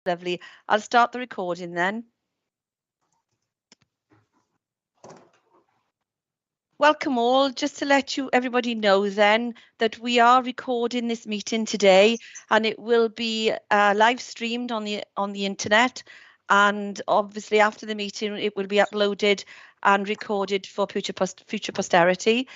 Lovely. I'll start the recording then. Welcome all. Just to let everybody know then that we are recording this meeting today, and it will be live streamed on the internet, and obviously after the meeting it will be uploaded and recorded for future posterity.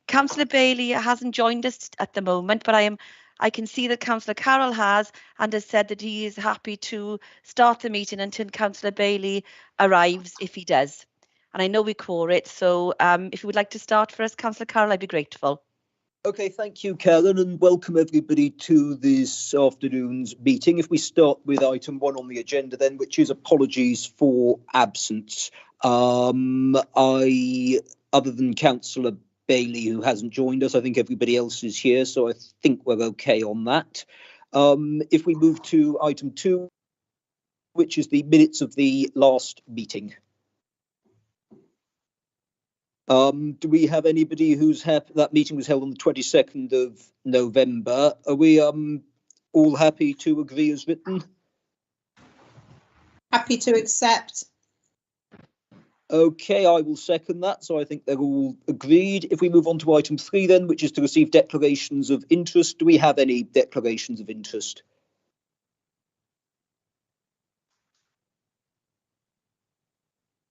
Councillor Bailey hasn't joined us at the moment, but I can see that Councillor Carroll has, and has said that he is happy to start the meeting until Councillor Bailey arrives, if he does. And I know we core it, so if you would like to start for us, Councillor Carroll, I'd be grateful. Okay, thank you, Karen, and welcome everybody to this afternoon's meeting. If we start with item 1 on the agenda then, which is apologies for absence. Other than Councillor Bailey, who hasn't joined us, I think everybody else is here, so I think we're okay on that. If we move to item 2, which is the minutes of the last meeting. Do we have anybody who's happy? That meeting was held on the 22nd of November. Are we all happy to agree as written? Happy to accept. Okay, I will second that. So I think they're all agreed. If we move on to item 3 then, which is to receive declarations of interest. Do we have any declarations of interest?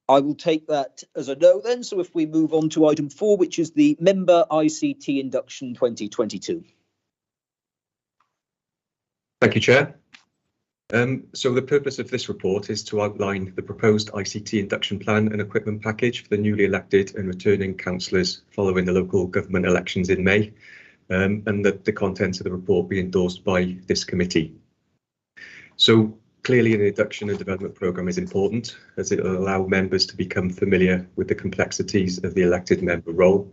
I will take that as a no then. So if we move on to item 4, which is the Member ICT Induction 2022. Thank you, Chair. So the purpose of this report is to outline the proposed ICT induction plan and equipment package for the newly elected and returning councillors following the local government elections in May, and that the contents of the report be endorsed by this committee. So clearly, an induction and development programme is important, as it will allow members to become familiar with the complexities of the elected member role.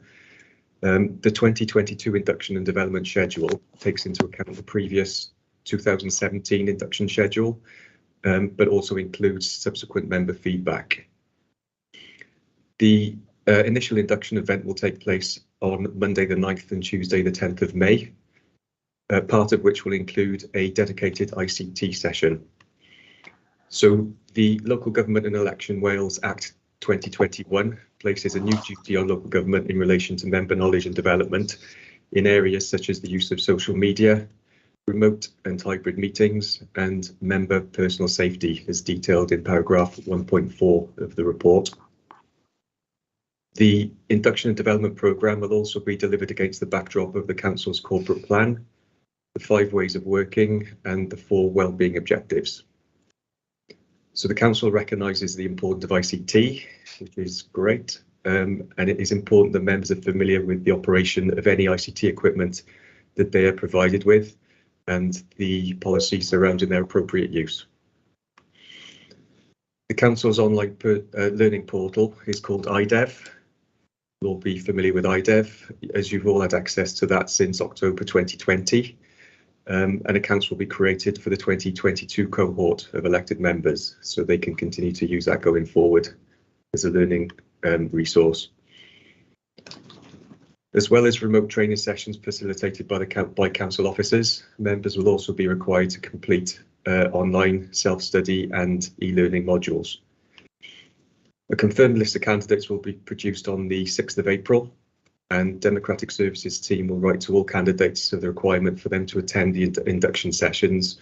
The 2022 induction and development schedule takes into account the previous 2017 induction schedule, but also includes subsequent member feedback. The initial induction event will take place on Monday the 9th and Tuesday the 10th of May, part of which will include a dedicated ICT session. So the Local Government and Election Wales Act 2021 places a new duty on local government in relation to member knowledge and development in areas such as the use of social media, remote and hybrid meetings, and member personal safety, as detailed in paragraph 1.4 of the report. The induction and development programme will also be delivered against the backdrop of the Council's corporate plan, the 5 ways of working, and the 4 wellbeing objectives. So the Council recognises the importance of ICT, which is great, and it is important that members are familiar with the operation of any ICT equipment that they are provided with and the policy surrounding their appropriate use. The Council's online learning portal is called iDev. You'll all be familiar with iDev, as you've all had access to that since October 2020. And accounts will be created for the 2022 cohort of elected members, so they can continue to use that going forward as a learning resource. As well as remote training sessions facilitated by council officers, members will also be required to complete online self-study and e-learning modules. A confirmed list of candidates will be produced on the 6th of April. And Democratic Services team will write to all candidates of the requirement for them to attend the induction sessions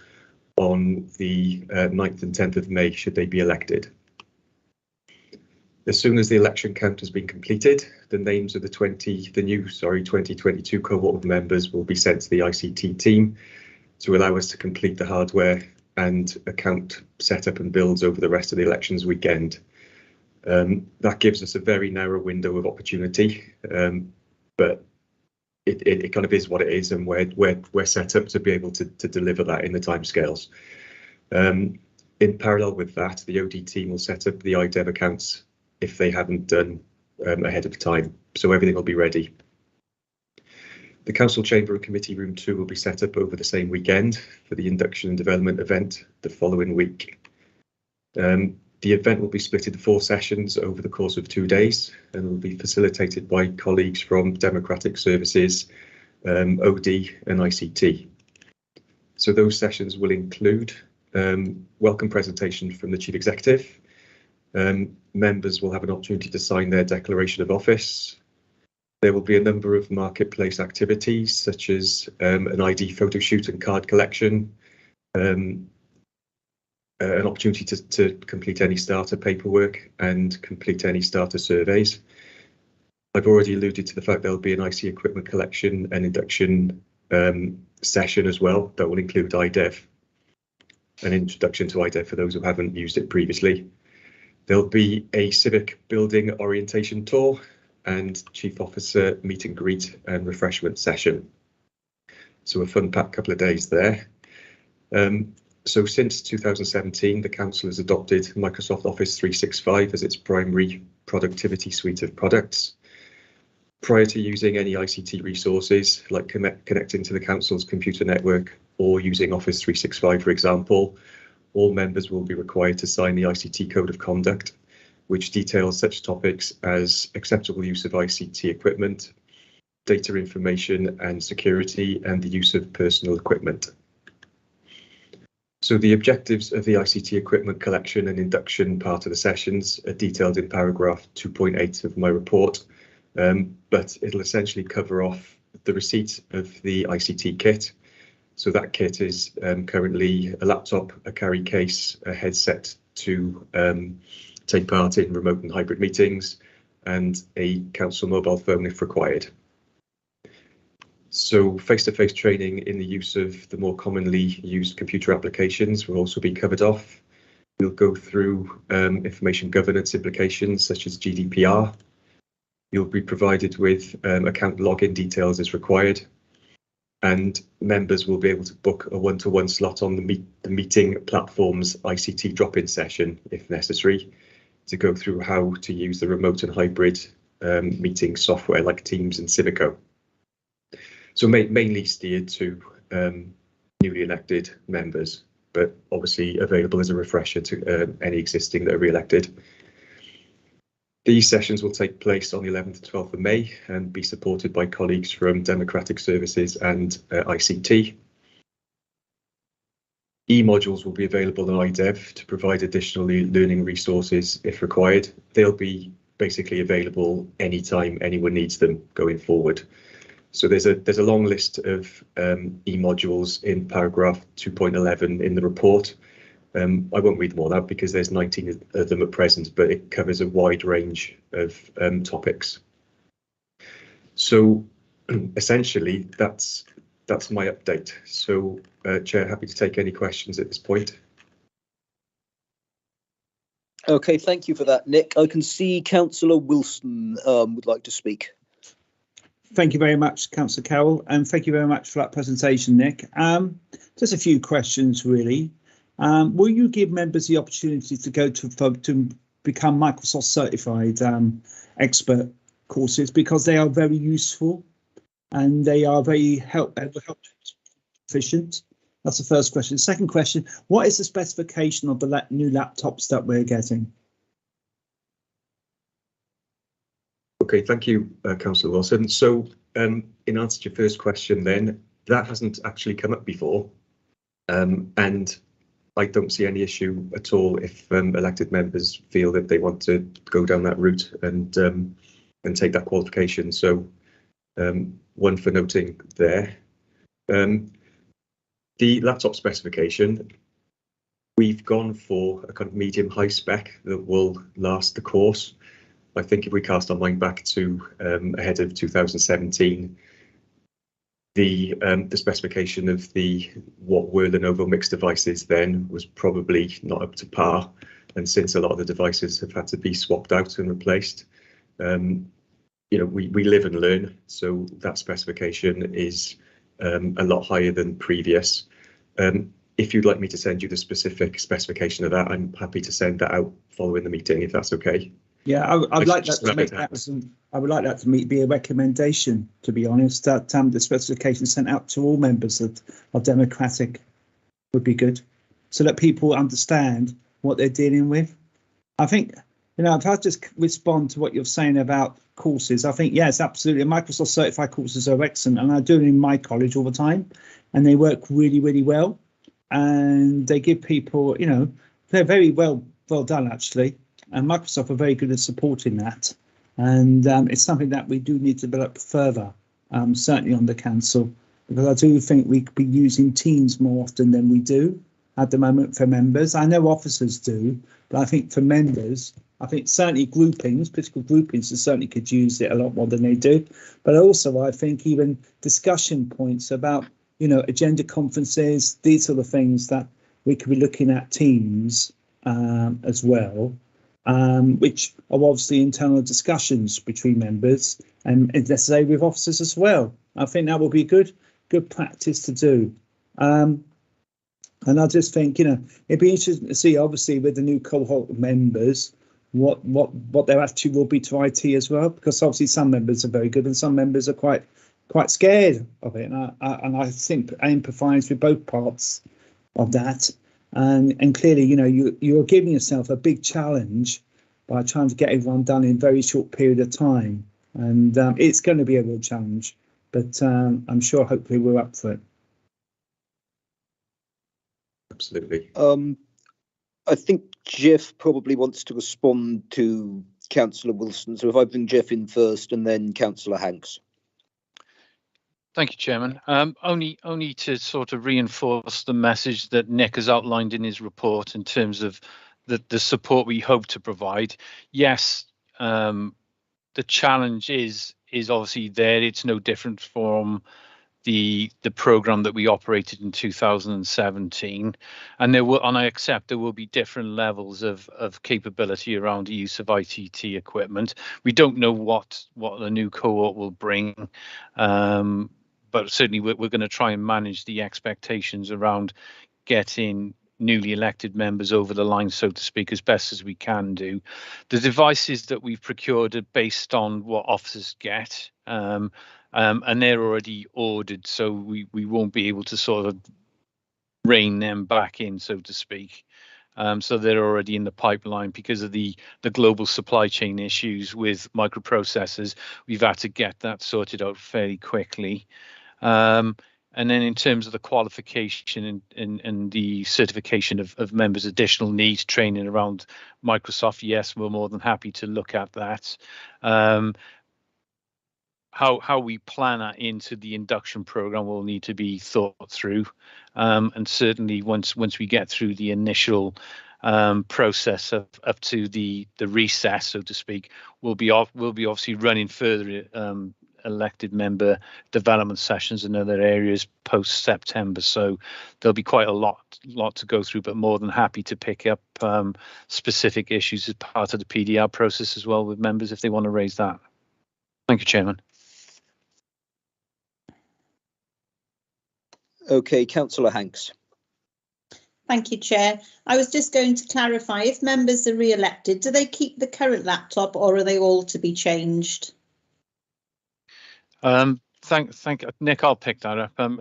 on the 9th and 10th of May, should they be elected. As soon as the election count has been completed, the names of the 2022 cohort of members will be sent to the ICT team to allow us to complete the hardware and account setup and builds over the rest of the elections weekend. That gives us a very narrow window of opportunity, but it kind of is what it is, and we're set up to be able to deliver that in the timescales. In parallel with that, the OD team will set up the iDev accounts if they haven't done ahead of time, so everything will be ready. The Council Chamber and Committee Room 2 will be set up over the same weekend for the induction and development event the following week. The event will be split into 4 sessions over the course of 2 days and will be facilitated by colleagues from Democratic Services, OD and ICT. So those sessions will include welcome presentation from the Chief Executive. Members will have an opportunity to sign their declaration of office. There will be a number of marketplace activities such as an ID photo shoot and card collection, an opportunity to complete any starter paperwork and complete any starter surveys. I've already alluded to the fact there'll be an IC equipment collection and induction session as well that will include IDEV, an introduction to IDEV for those who haven't used it previously. There'll be a civic building orientation tour and Chief Officer meet and greet and refreshment session. So a fun-packed couple of days there. So since 2017, the Council has adopted Microsoft Office 365 as its primary productivity suite of products. Prior to using any ICT resources, like connecting to the Council's computer network or using Office 365, for example, all members will be required to sign the ICT Code of Conduct, which details such topics as acceptable use of ICT equipment, data information and security, and the use of personal equipment. So the objectives of the ICT equipment collection and induction part of the sessions are detailed in paragraph 2.8 of my report, but it'll essentially cover off the receipt of the ICT kit. So that kit is currently a laptop, a carry case, a headset to take part in remote and hybrid meetings, and a council mobile phone if required. So face-to-face training in the use of the more commonly used computer applications will also be covered off. We'll go through information governance implications such as GDPR. You'll be provided with account login details as required, and members will be able to book a one-to-one slot on the meeting platform's ICT drop-in session if necessary, to go through how to use the remote and hybrid meeting software like Teams and Civico. So mainly steered to newly elected members, but obviously available as a refresher to any existing that are re-elected. These sessions will take place on the 11th to 12th of May and be supported by colleagues from Democratic Services and ICT. E-modules will be available on IDEV to provide additional learning resources if required. They'll be basically available anytime anyone needs them going forward. So there's a long list of e-modules in paragraph 2.11 in the report. I won't read them all out because there's 19 of them at present, but it covers a wide range of topics. So essentially, that's my update. So, Chair, happy to take any questions at this point. OK, thank you for that, Nick. I can see Councillor Wilson would like to speak. Thank you very much, Councillor Carroll, and thank you very much for that presentation, Nick. Just a few questions, really. Will you give members the opportunity to go to become Microsoft certified expert courses, because they are very useful and they are very efficient? That's the first question. Second question, what is the specification of the new laptops that we're getting? OK, thank you, Councillor Wilson. So in answer to your first question, then, that hasn't actually come up before, and I don't see any issue at all if elected members feel that they want to go down that route and take that qualification. So one for noting there. The laptop specification, we've gone for a kind of medium-high spec that will last the course. I think if we cast our mind back to ahead of 2017, the specification of what were Lenovo mixed devices then was probably not up to par, and since a lot of the devices have had to be swapped out and replaced, you know, we live and learn. So that specification is a lot higher than previous. If you'd like me to send you the specific specification of that, I'm happy to send that out following the meeting, if that's OK. Yeah, I'd like that to make that. I would like that to be a recommendation, to be honest, that the specification sent out to all members of Democratic would be good, so that people understand what they're dealing with. I think, you know, if I just respond to what you're saying about courses, I think, yes, absolutely. Microsoft certified courses are excellent, and I do them in my college all the time, and they work really, really well. and they give people, they're very well done actually, and Microsoft are very good at supporting that, and it's something that we do need to develop further, certainly on the council, because I do think we could be using Teams more often than we do at the moment for members. I know officers do, but I think for members, I think certainly groupings, political groupings, certainly could use it a lot more than they do. But also, I think even discussion points about, agenda conferences, these sort of things that we could be looking at Teams as well, which are obviously internal discussions between members and necessary with officers as well. I think that will be good practice to do. And I just think, it'd be interesting to see, obviously, with the new cohort of members, what their attitude will be to IT as well, because obviously some members are very good and some members are quite scared of it. And I think I empathise with both parts of that. And clearly, you're giving yourself a big challenge by trying to get everyone done in a very short period of time. And it's going to be a real challenge, but I'm sure hopefully we're up for it. Absolutely. I think Jeff probably wants to respond to Councillor Wilson. So if I bring Jeff in first and then Councillor Hanks. Thank you, Chairman. Only to sort of reinforce the message that Nick has outlined in his report in terms of the support we hope to provide. Yes, the challenge is obviously there. It's no different from the program that we operated in 2017, and I accept there will be different levels of capability around the use of ITT equipment. We don't know what the new cohort will bring, but certainly we're going to try and manage the expectations around getting newly elected members over the line, so to speak, as best as we can do. The devices that we've procured are based on what officers get, and they're already ordered, so we won't be able to sort of rein them back in, so to speak. So they're already in the pipeline because of the global supply chain issues with microprocessors. We've had to get that sorted out fairly quickly. And then in terms of the qualification and the certification of members' additional needs training around Microsoft, yes, we're more than happy to look at that. How we plan that into the induction program will need to be thought through, and certainly once we get through the initial process up to the recess, so to speak, we'll be obviously running further elected member development sessions in other areas post September, so there'll be quite a lot to go through, but more than happy to pick up specific issues as part of the PDR process as well with members if they want to raise that. Thank you, Chairman. Okay, Councillor Hanks. Thank you, Chair. I was just going to clarify, if members are re-elected, do they keep the current laptop or are they all to be changed? Thank Nick, I'll pick that up. In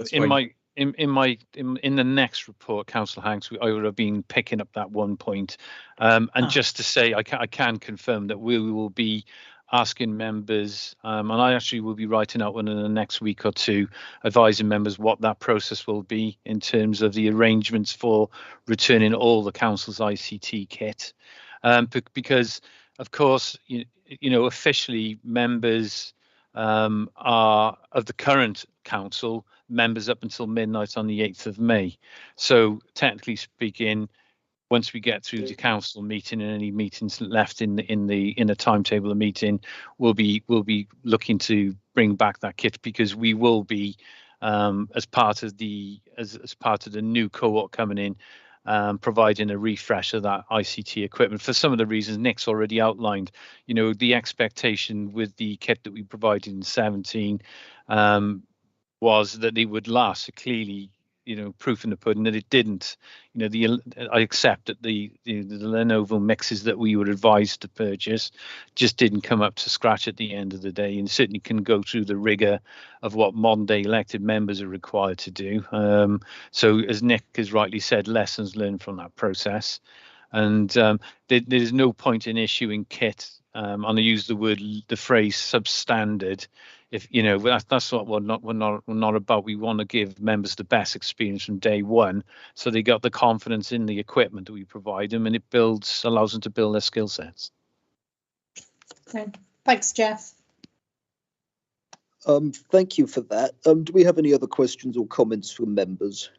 the next report, Councillor Hanks, I would have been picking up that one point. And just to say, I can confirm that we will be asking members, and I actually will be writing out one in the next week or two, advising members what that process will be in terms of the arrangements for returning all the council's ICT kit, because of course, officially members are of the current council members up until midnight on the 8th of May. So technically speaking, once we get through the council meeting and any meetings left in the timetable of meeting, we'll be looking to bring back that kit, because we will be as part of the new cohort coming in, providing a refresh of that ICT equipment for some of the reasons Nick's already outlined. The expectation with the kit that we provided in 17 was that it would last. So clearly, proof in the pudding that it didn't. I accept that the Lenovo mixes that we were advised to purchase just didn't come up to scratch at the end of the day, and certainly can go through the rigor of what modern day elected members are required to do. So as Nick has rightly said, lessons learned from that process, and there's no point in issuing kit, and I use the phrase substandard, if you know, that's what we're not about. We want to give members the best experience from day one, so they got the confidence in the equipment that we provide them, and it allows them to build their skill sets. Okay. Thanks, Jeff. Thank you for that. Do we have any other questions or comments from members?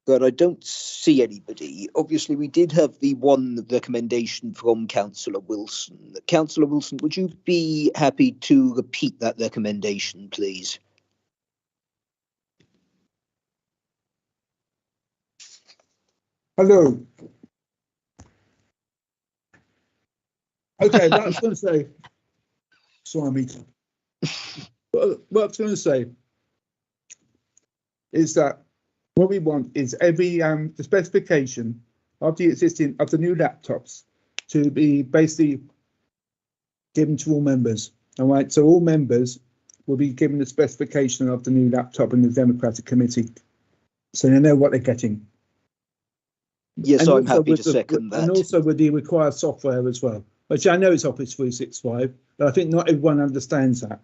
But I don't see anybody. Obviously, we did have the one recommendation from Councillor Wilson. Councillor Wilson, would you be happy to repeat that recommendation, please? Hello. Okay, what I was going to say. Sorry, meeting. What I was going to say is that what we want is every the specification of the new laptops to be basically given to all members. All right, so all members will be given the specification of the new laptop in the Democratic Committee, so they know what they're getting. Yes, I'm happy to second that. And also with the required software as well, which I know is Office 365, but I think not everyone understands that.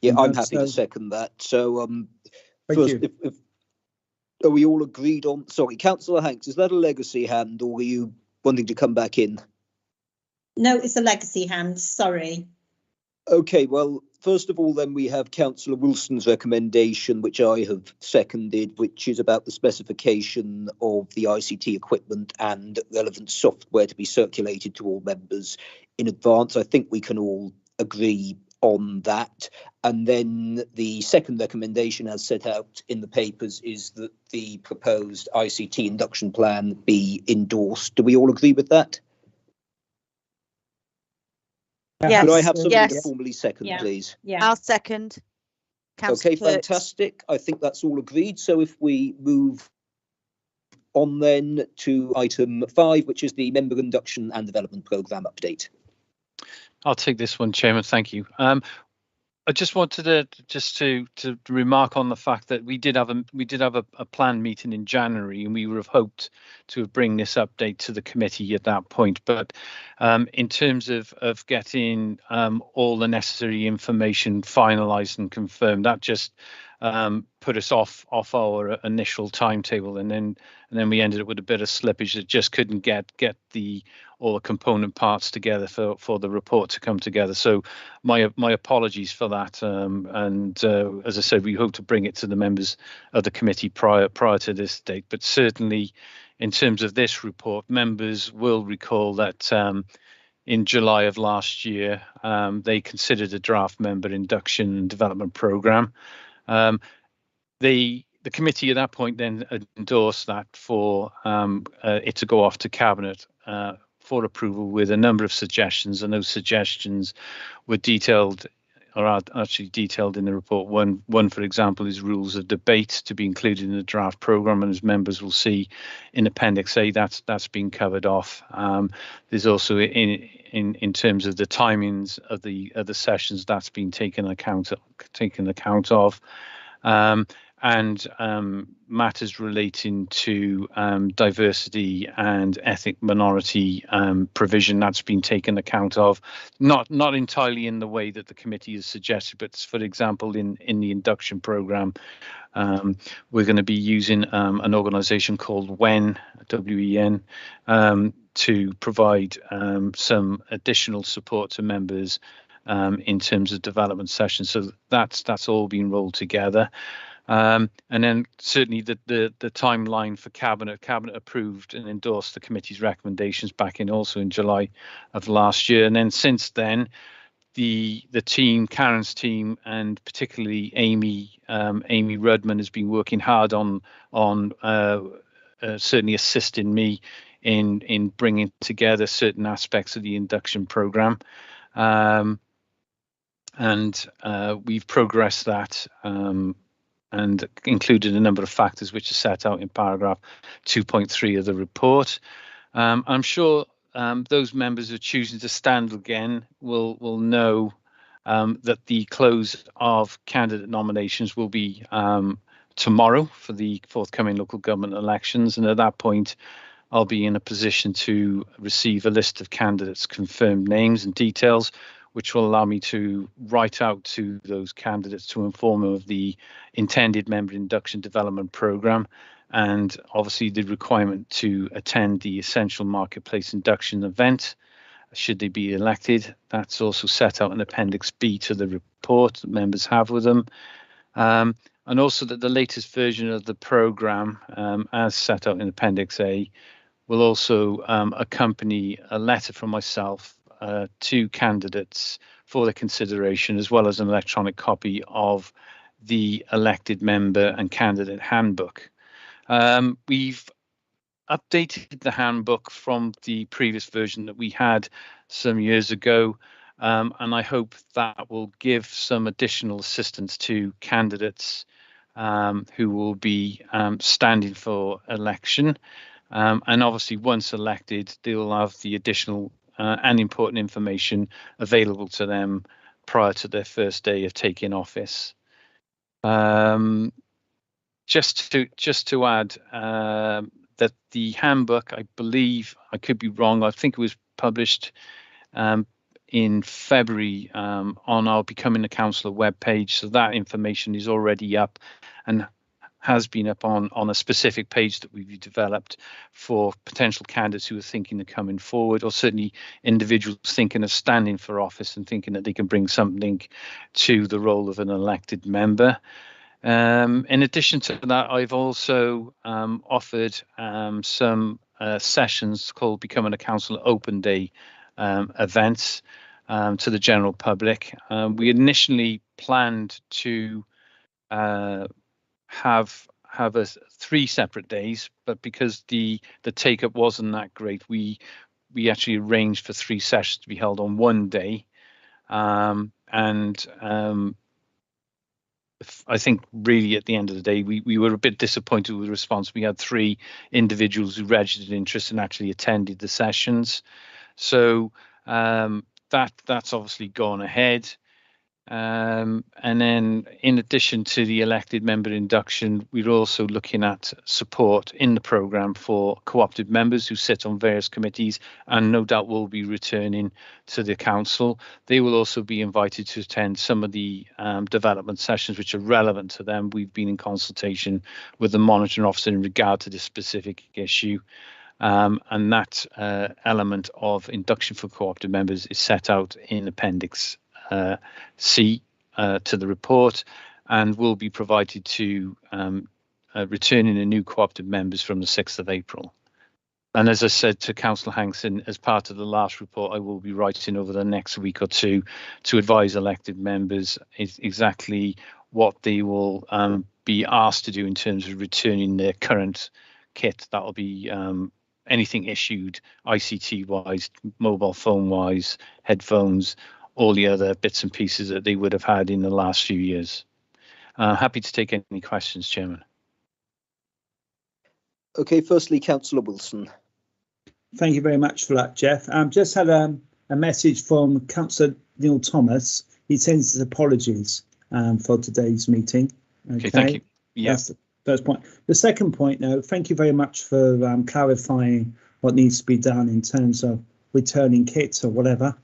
Yeah, I'm happy to second that. So, first, are we all agreed on? Sorry, Councillor Hanks, is that a legacy hand, or are you wanting to come back in? No, it's a legacy hand. Sorry. Okay, well, first of all, then we have Councillor Wilson's recommendation, which I have seconded, which is about the specification of the ICT equipment and relevant software to be circulated to all members in advance. I think we can all agree on that. And then the second recommendation, as set out in the papers, is that the proposed ICT induction plan be endorsed. Do we all agree with that? Yes. Could I have somebody Yes. to formally second, please? Yeah. I'll second. Councillor Okay, fantastic. I think that's all agreed. So if we move on then to item 5, which is the member induction and development programme update. I'll take this one, Chairman. Thank you. I just wanted to remark on the fact that we did have a planned meeting in January, and we would have hoped to bring this update to the committee at that point. But in terms of getting all the necessary information finalised and confirmed, that just put us off our initial timetable, and then we ended up with a bit of slippage that just couldn't get all the component parts together for the report to come together. So my apologies for that. And as I said, we hope to bring it to the members of the committee prior to this date. But certainly, in terms of this report, members will recall that in July of last year, they considered a draft member induction and development programme. The committee at that point then endorsed that for it to go off to Cabinet for approval with a number of suggestions, and those suggestions were detailed, or are actually detailed in the report. One, for example, is rules of debate to be included in the draft programme, and as members will see in Appendix A, that's been covered off. There's also in terms of the timings of the sessions, that's been taken account of. And matters relating to diversity and ethnic minority provision, that's been taken account of, not entirely in the way that the committee has suggested, but for example, in the induction programme, we're going to be using an organisation called WEN, W-E-N, to provide some additional support to members in terms of development sessions. So that's all been rolled together. And then certainly the timeline for Cabinet approved and endorsed the committee's recommendations back in July of last year. And then since then, the team, Karen's team, and particularly Amy Rudman, has been working hard on certainly assisting me in bringing together certain aspects of the induction programme. And we've progressed that and included a number of factors which are set out in paragraph 2.3 of the report. I'm sure those members who are choosing to stand again will know that the close of candidate nominations will be tomorrow for the forthcoming local government elections, and at that point I'll be in a position to receive a list of candidates' confirmed names and details, which will allow me to write out to those candidates to inform them of the intended member induction development programme, and obviously the requirement to attend the essential marketplace induction event should they be elected. That's also set out in Appendix B to the report that members have with them. And also that the latest version of the programme, as set out in Appendix A, will also accompany a letter from myself to candidates for their consideration, as well as an electronic copy of the elected member and candidate handbook. We've updated the handbook from the previous version that we had some years ago, and I hope that will give some additional assistance to candidates who will be standing for election. And obviously, once elected, they will have the additional and important information available to them prior to their first day of taking office. Just to add that the handbook, I believe, I could be wrong, I think it was published in February on our Becoming a Councillor webpage. So that information is already up and has been up on a specific page that we've developed for potential candidates who are thinking of coming forward, or certainly individuals thinking of standing for office and thinking that they can bring something to the role of an elected member. In addition to that, I've also offered some sessions called Becoming a Councillor Open Day events to the general public. We initially planned to have 3 separate days, but because the take up wasn't that great, we actually arranged for 3 sessions to be held on one day. I think really at the end of the day, we were a bit disappointed with the response. We had 3 individuals who registered interest and actually attended the sessions. So that's obviously gone ahead. And then in addition to the elected member induction, we're also looking at support in the programme for co-opted members who sit on various committees and no doubt will be returning to the council. They will also be invited to attend some of the development sessions which are relevant to them. We've been in consultation with the monitoring officer in regard to this specific issue. And that element of induction for co-opted members is set out in Appendix C to the report, and will be provided to returning the new co-opted members from the 6th of April. And as I said to Councillor Hankson, as part of the last report, I will be writing over the next week or two to advise elected members exactly what they will be asked to do in terms of returning their current kit. That will be anything issued ICT wise, mobile phone wise, headphones, all the other bits and pieces that they would have had in the last few years. Happy to take any questions, Chairman. Okay, firstly, Councillor Wilson. Thank you very much for that, Jeff. Just had a message from Councillor Neil Thomas. He sends his apologies for today's meeting. Okay, thank you. Yeah. That's the first point. The second point, though, thank you very much for clarifying what needs to be done in terms of returning kits or whatever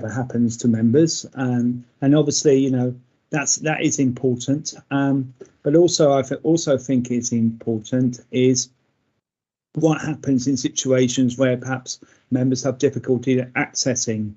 happens to members. And obviously, you know, that is important. But also, I also think it's important is what happens in situations where perhaps members have difficulty accessing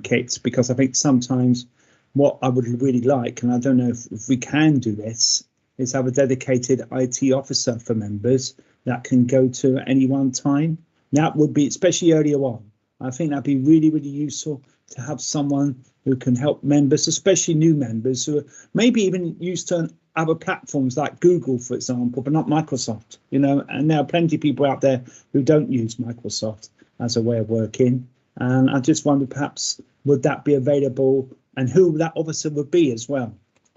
kits, because I think sometimes what I would really like, and I don't know if we can do this, is have a dedicated IT officer for members that can go to at any one time. That would be, especially earlier on, I think that'd be really, really useful to have someone who can help members, especially new members who are maybe even used to other platforms like Google, for example, but not Microsoft, you know, and there are plenty of people out there who don't use Microsoft as a way of working. And I just wonder, perhaps, would that be available and who that officer would be as well?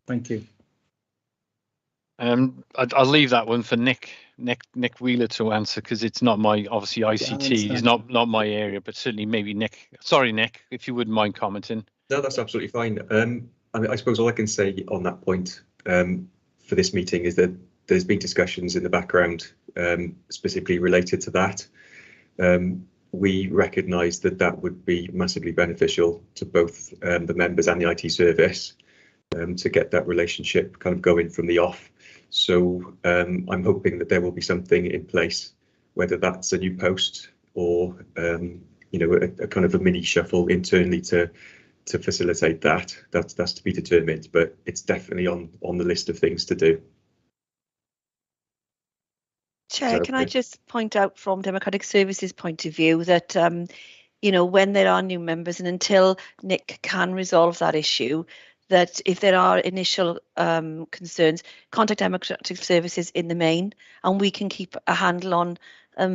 Thank you. I'll leave that one for Nick Wheeler to answer, because it's not my, obviously ICT is not my area, but certainly maybe Nick. Sorry, Nick, if you wouldn't mind commenting. No, that's absolutely fine. I mean, I suppose all I can say on that point for this meeting is that there's been discussions in the background specifically related to that. We recognise that that would be massively beneficial to both the members and the IT service to get that relationship kind of going from the off. So I'm hoping that there will be something in place, whether that's a new post or you know, a kind of a mini shuffle internally to facilitate that. That's to be determined, but it's definitely on the list of things to do. Chair, can I just point out from Democratic Services point of view that, you know, when there are new members and until Nick can resolve that issue, that if there are initial concerns, contact Democratic Services in the main, and we can keep a handle on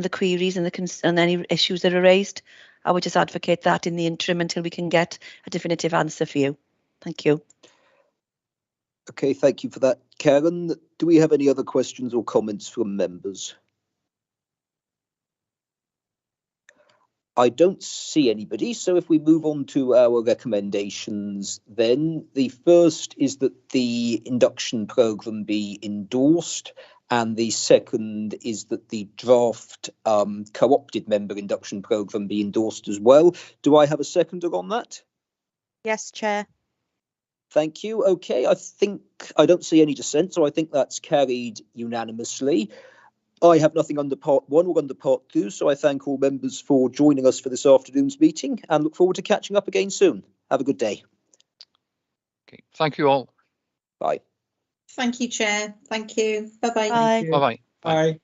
the queries and any issues that are raised. I would just advocate that in the interim until we can get a definitive answer for you. Thank you. Okay, thank you for that, Karen. Do we have any other questions or comments from members? I don't see anybody, so if we move on to our recommendations, then the first is that the induction programme be endorsed, and the second is that the draft co-opted member induction programme be endorsed as well. Do I have a seconder on that? Yes, Chair. Thank you. Okay, I don't see any dissent, so I think that's carried unanimously. I have nothing under part 1 or under part 2, so I thank all members for joining us for this afternoon's meeting and look forward to catching up again soon. Have a good day. Okay, thank you all. Bye. Thank you, Chair. Thank you. Bye-bye. Bye. Bye-bye. Bye.